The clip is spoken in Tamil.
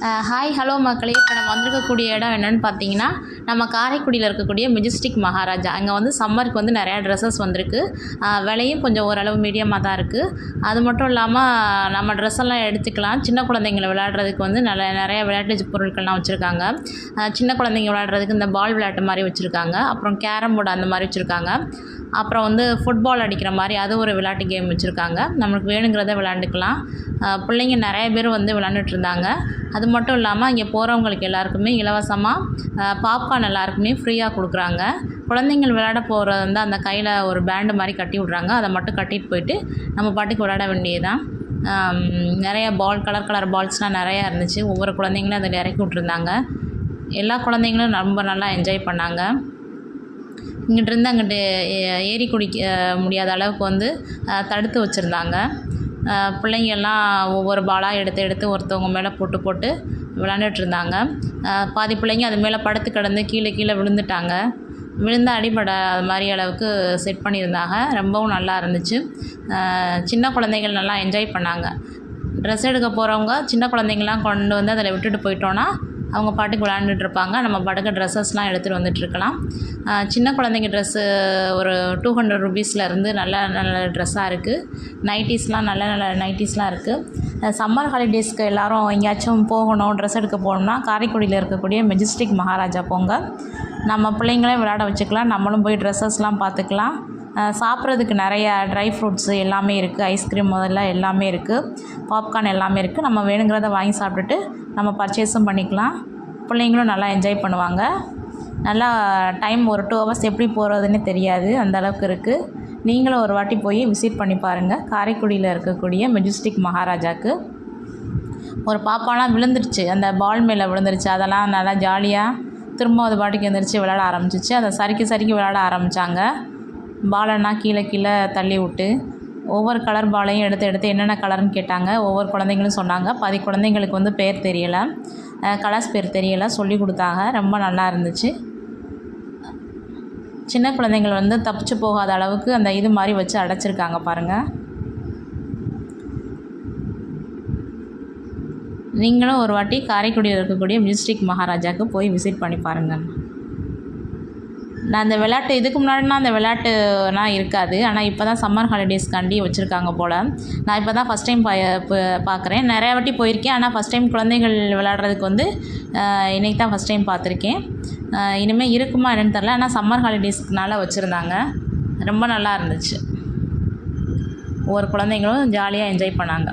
ஹாய் ஹலோ மக்களே. இப்போ நம்ம வந்திருக்கக்கூடிய இடம் என்னென்னு பார்த்தீங்கன்னா, நம்ம காரைக்குடியில் இருக்கக்கூடிய மெஜஸ்டிக் மகாராஜா. அங்கே வந்து சம்மருக்கு வந்து நிறையா ட்ரெஸ்ஸஸ் வந்திருக்கு. விலையும் கொஞ்சம் ஓரளவு மீடியமாக தான் இருக்குது. அது மட்டும் இல்லாமல் நம்ம ட்ரெஸ்ஸெல்லாம் எடுத்துக்கலாம். சின்ன குழந்தைங்களை விளையாடுறதுக்கு வந்து நிறைய விளையாட்டு பொருட்கள்லாம் வச்சுருக்காங்க. சின்ன குழந்தைங்க விளையாடுறதுக்கு இந்த பால் விளையாட்டு மாதிரி வச்சுருக்காங்க. அப்புறம் கேரம் போர்டு அந்த மாதிரி வச்சுருக்காங்க. அப்புறம் வந்து ஃபுட்பால் அடிக்கிற மாதிரி அது ஒரு விளையாட்டு கேம் வச்சுருக்காங்க. நம்மளுக்கு வேணுங்கிறத விளையாண்டுக்கலாம். பிள்ளைங்க நிறைய பேர் வந்து விளையாண்டுட்ருந்தாங்க. அது மட்டும் இல்லாமல் இங்கே போகிறவங்களுக்கு எல்லாருக்குமே இலவசமாக பாப்கார்ன் எல்லாருக்குமே ஃப்ரீயாக கொடுக்குறாங்க. குழந்தைங்கள் விளையாட போகிறது வந்து அந்த கையில் ஒரு பேண்டு மாதிரி கட்டி விட்றாங்க. அதை மட்டும் கட்டிட்டு போயிட்டு நம்ம பாட்டுக்கு விளையாட வேண்டியதுதான். நிறைய கலர் கலர் பால்ஸ்லாம் நிறையா இருந்துச்சு. ஒவ்வொரு குழந்தைங்களும் அதில் இறக்கி விட்ருந்தாங்க. எல்லா குழந்தைங்களும் ரொம்ப நல்லா என்ஜாய் பண்ணாங்க. இங்கிட்டிருந்து அங்கிட்டு ஏறி குடிக்க முடியாத அளவுக்கு வந்து தடுத்து வச்சுருந்தாங்க. பிள்ளைங்கள்லாம் ஒவ்வொரு பாலாக எடுத்து ஒருத்தவங்க மேலே போட்டு விளாண்டுட்ருந்தாங்க. பாதி பிள்ளைங்க அது மேலே படுத்து கிடந்து கீழே விழுந்துட்டாங்க. விழுந்து அடிபட அது மாதிரி அளவுக்கு செட் பண்ணியிருந்தாங்க. ரொம்பவும் நல்லா இருந்துச்சு. சின்ன குழந்தைகள் நல்லா என்ஜாய் பண்ணாங்க. ட்ரெஸ் எடுக்க போகிறவங்க சின்ன குழந்தைங்கள்லாம் கொண்டு வந்து அதில் விட்டுட்டு போயிட்டோன்னா அவங்க பாட்டுக்கு விளையாண்டுட்ருப்பாங்க. நம்ம பாட்டுக்கு ட்ரெஸ்ஸஸ்லாம் எடுத்துகிட்டு வந்துட்டுருக்கலாம். சின்ன குழந்தைங்க ட்ரெஸ்ஸு ஒரு 200 ருபீஸ்லேருந்து நல்ல ட்ரெஸ்ஸாக இருக்குது. நைட்டிஸ்லாம் நல்ல நைட்டிஸ்லாம் இருக்குது. சம்மர் ஹாலிடேஸ்க்கு எல்லோரும் எங்கேயாச்சும் போகணும், ட்ரெஸ் எடுக்க போகணும்னா காரைக்குடியில் இருக்கக்கூடிய மெஜஸ்டிக் மகாராஜா போங்க. நம்ம பிள்ளைங்களையும் விளையாட வச்சுக்கலாம். நம்மளும் போய் ட்ரெஸ்ஸஸ்லாம் பார்த்துக்கலாம். சாப்பிட்றதுக்கு நிறையா ட்ரை ஃப்ரூட்ஸு எல்லாமே இருக்குது. ஐஸ்கிரீம் முதல்ல எல்லாமே இருக்குது. பாப்கார்ன் எல்லாமே இருக்குது. நம்ம வேணுங்கிறத வாங்கி சாப்பிட்டுட்டு நம்ம பர்ச்சேஸும் பண்ணிக்கலாம். பிள்ளைங்களும் நல்லா என்ஜாய் பண்ணுவாங்க. நல்லா டைம் ஒரு 2 ஹவர்ஸ் எப்படி போகிறதுன்னு தெரியாது, அந்தளவுக்கு இருக்குது. நீங்களும் ஒரு வாட்டி போய் விசிட் பண்ணி பாருங்கள். காரைக்குடியில் இருக்கக்கூடிய மெஜஸ்டிக் மகாராஜாவுக்கு. ஒரு பாப்பாலாம் விழுந்துருச்சு, அந்த பால் மேலே விழுந்துருச்சு. அதெல்லாம் நல்லா ஜாலியாக திரும்ப அது பாட்டுக்கு எழுந்திரிச்சு விளையாட ஆரம்பிச்சிச்சு. அதை சறுக்கி விளையாட ஆரம்பித்தாங்க. பாலன்னா கீழே தள்ளி விட்டு ஒவ்வொரு கலர் பாலையும் எடுத்து என்னென்ன கலர்னு கேட்டாங்க. ஒவ்வொரு குழந்தைங்களும் சொன்னாங்க. பாதி குழந்தைங்களுக்கு வந்து பேர் தெரியலை, கலர்ஸ் பேர் தெரியலை, சொல்லி கொடுத்தாங்க. ரொம்ப நல்லா இருந்துச்சு. சின்ன குழந்தைங்கள் வந்து தப்பிச்சு போகாத அளவுக்கு அந்த இது மாதிரி வச்சு அடைச்சிருக்காங்க பாருங்கள். நீங்களும் ஒரு வாட்டி காரைக்குடியில் இருக்கக்கூடிய மெஜஸ்டிக் மகாராஜாவுக்கு போய் விசிட் பண்ணி பாருங்கள். நான் அந்த விளையாட்டு இதுக்கு முன்னாடினா அந்த விளையாட்டுனா இருக்காது. ஆனால் இப்போ தான் சம்மர் ஹாலிடேஸ்க்காண்டி வச்சுருக்காங்க போல். நான் இப்போ தான் ஃபஸ்ட் டைம் பார்க்குறேன். நிறையா வாட்டி போயிருக்கேன். ஆனால் ஃபஸ்ட் டைம் குழந்தைகள் விளையாடுறதுக்கு வந்து இன்றைக்கி தான் ஃபஸ்ட் டைம் பார்த்துருக்கேன். இனிமேல் இருக்குமா என்னென்னு தெரில. ஆனால் சம்மர் ஹாலிடேஸ்க்குனால வச்சுருந்தாங்க. ரொம்ப நல்லா இருந்துச்சு. ஒவ்வொரு குழந்தைங்களும் ஜாலியாக என்ஜாய் பண்ணாங்க.